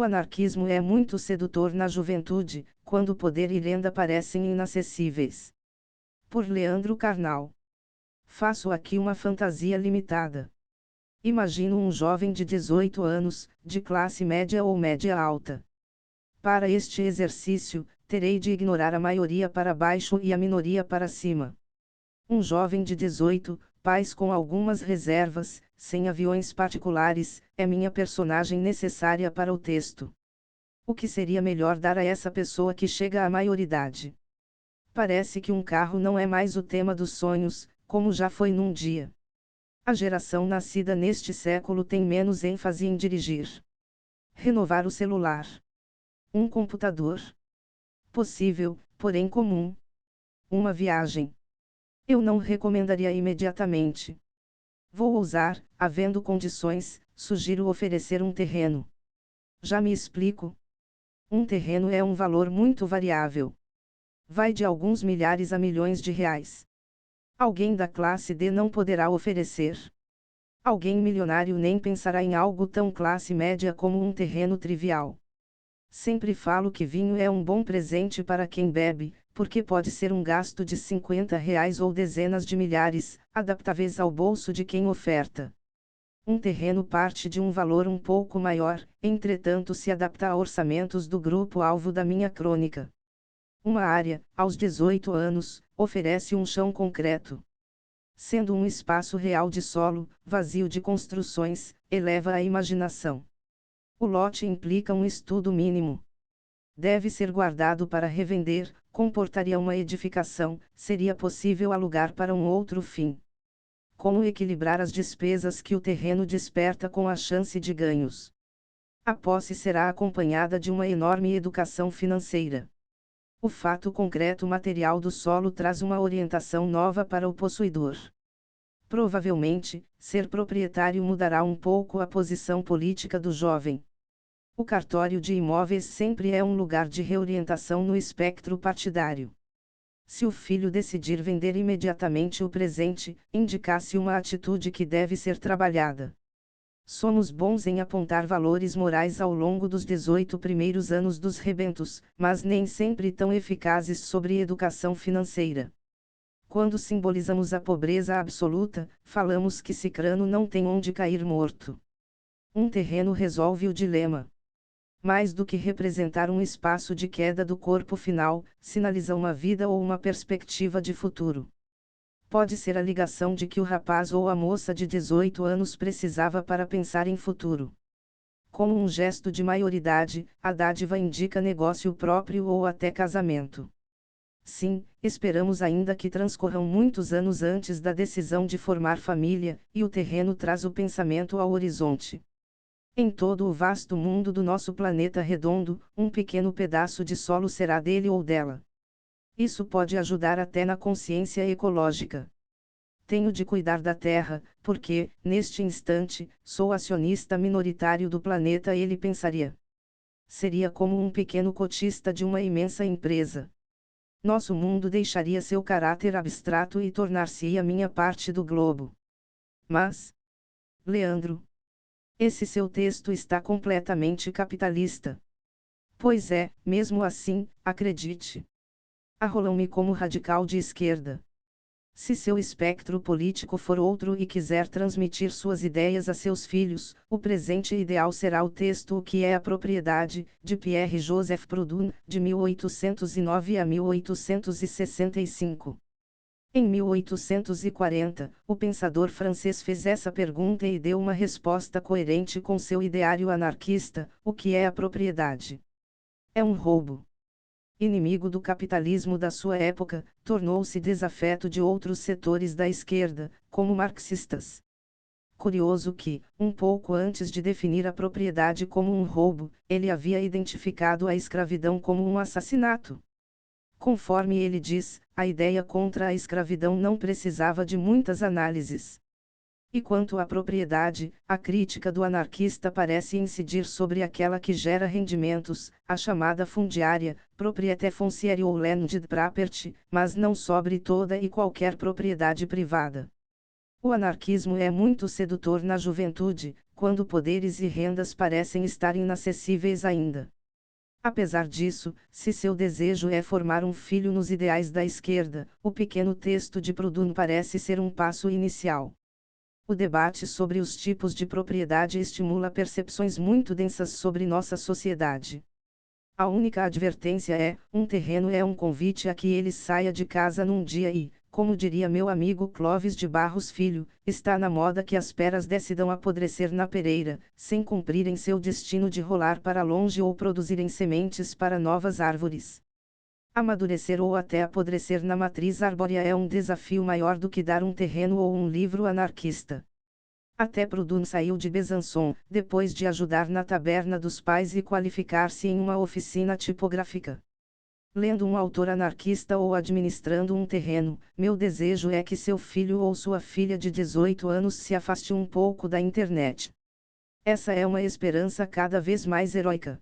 anarquismo é muito sedutor na juventude, quando poder e renda parecem inacessíveis. Por Leandro Carnal. Faço aqui uma fantasia limitada. Imagino um jovem de 18 anos, de classe média ou média alta. Para este exercício, terei de ignorar a maioria para baixo e a minoria para cima. Um jovem de 18, pais com algumas reservas, sem aviões particulares, é minha personagem necessária para o texto. O que seria melhor dar a essa pessoa que chega à maioridade? Parece que um carro não é mais o tema dos sonhos, como já foi num dia. A geração nascida neste século tem menos ênfase em dirigir. Renovar o celular. Um computador. Possível, porém comum. Uma viagem. Eu não recomendaria imediatamente. Vou ousar, havendo condições, sugiro oferecer um terreno. Já me explico? Um terreno é um valor muito variável. Vai de alguns milhares a milhões de reais. Alguém da classe D não poderá oferecer. Alguém milionário nem pensará em algo tão classe média como um terreno trivial. Sempre falo que vinho é um bom presente para quem bebe, porque pode ser um gasto de R$ 50 ou dezenas de milhares, adaptáveis ao bolso de quem oferta. Um terreno parte de um valor um pouco maior, entretanto se adapta a orçamentos do grupo-alvo da minha crônica. Uma área, aos 18 anos, oferece um chão concreto. Sendo um espaço real de solo, vazio de construções, eleva a imaginação. O lote implica um estudo mínimo. Deve ser guardado para revender, comportaria uma edificação, seria possível alugar para um outro fim. Como equilibrar as despesas que o terreno desperta com a chance de ganhos? A posse será acompanhada de uma enorme educação financeira. O fato concreto material do solo traz uma orientação nova para o possuidor. Provavelmente, ser proprietário mudará um pouco a posição política do jovem. O cartório de imóveis sempre é um lugar de reorientação no espectro partidário. Se o filho decidir vender imediatamente o presente, indica-se uma atitude que deve ser trabalhada. Somos bons em apontar valores morais ao longo dos 18 primeiros anos dos rebentos, mas nem sempre tão eficazes sobre educação financeira. Quando simbolizamos a pobreza absoluta, falamos que Cicrano não tem onde cair morto. Um terreno resolve o dilema. Mais do que representar um espaço de queda do corpo final, sinaliza uma vida ou uma perspectiva de futuro. Pode ser a ligação de que o rapaz ou a moça de 18 anos precisava para pensar em futuro. Como um gesto de maioridade, a dádiva indica negócio próprio ou até casamento. Sim, esperamos ainda que transcorram muitos anos antes da decisão de formar família, e o terreno traz o pensamento ao horizonte. Em todo o vasto mundo do nosso planeta redondo, um pequeno pedaço de solo será dele ou dela. Isso pode ajudar até na consciência ecológica. Tenho de cuidar da Terra, porque, neste instante, sou acionista minoritário do planeta, ele pensaria. Seria como um pequeno cotista de uma imensa empresa. Nosso mundo deixaria seu caráter abstrato e tornar-se-ia minha parte do globo. Mas, Leandro, esse seu texto está completamente capitalista. Pois é, mesmo assim, acredite. Arrolam-me como radical de esquerda. Se seu espectro político for outro e quiser transmitir suas ideias a seus filhos, o presente ideal será o texto O que é a Propriedade, de Pierre-Joseph Proudhon, de 1809 a 1865. Em 1840, o pensador francês fez essa pergunta e deu uma resposta coerente com seu ideário anarquista: o que é a propriedade? É um roubo. Inimigo do capitalismo da sua época, tornou-se desafeto de outros setores da esquerda, como marxistas. Curioso que, um pouco antes de definir a propriedade como um roubo, ele havia identificado a escravidão como um assassinato. Conforme ele diz, a ideia contra a escravidão não precisava de muitas análises. E quanto à propriedade, a crítica do anarquista parece incidir sobre aquela que gera rendimentos, a chamada fundiária, propriété foncière ou landed property, mas não sobre toda e qualquer propriedade privada. O anarquismo é muito sedutor na juventude, quando poderes e rendas parecem estar inacessíveis ainda. Apesar disso, se seu desejo é formar um filho nos ideais da esquerda, o pequeno texto de Proudhon parece ser um passo inicial. O debate sobre os tipos de propriedade estimula percepções muito densas sobre nossa sociedade. A única advertência é: um terreno é um convite a que ele saia de casa num dia e, como diria meu amigo Clóvis de Barros Filho, está na moda que as peras decidam apodrecer na pereira, sem cumprirem seu destino de rolar para longe ou produzirem sementes para novas árvores. Amadurecer ou até apodrecer na matriz arbórea é um desafio maior do que dar um terreno ou um livro anarquista. Até Proudhon saiu de Besançon, depois de ajudar na taberna dos pais e qualificar-se em uma oficina tipográfica. Lendo um autor anarquista ou administrando um terreno, meu desejo é que seu filho ou sua filha de 18 anos se afaste um pouco da internet. Essa é uma esperança cada vez mais heróica.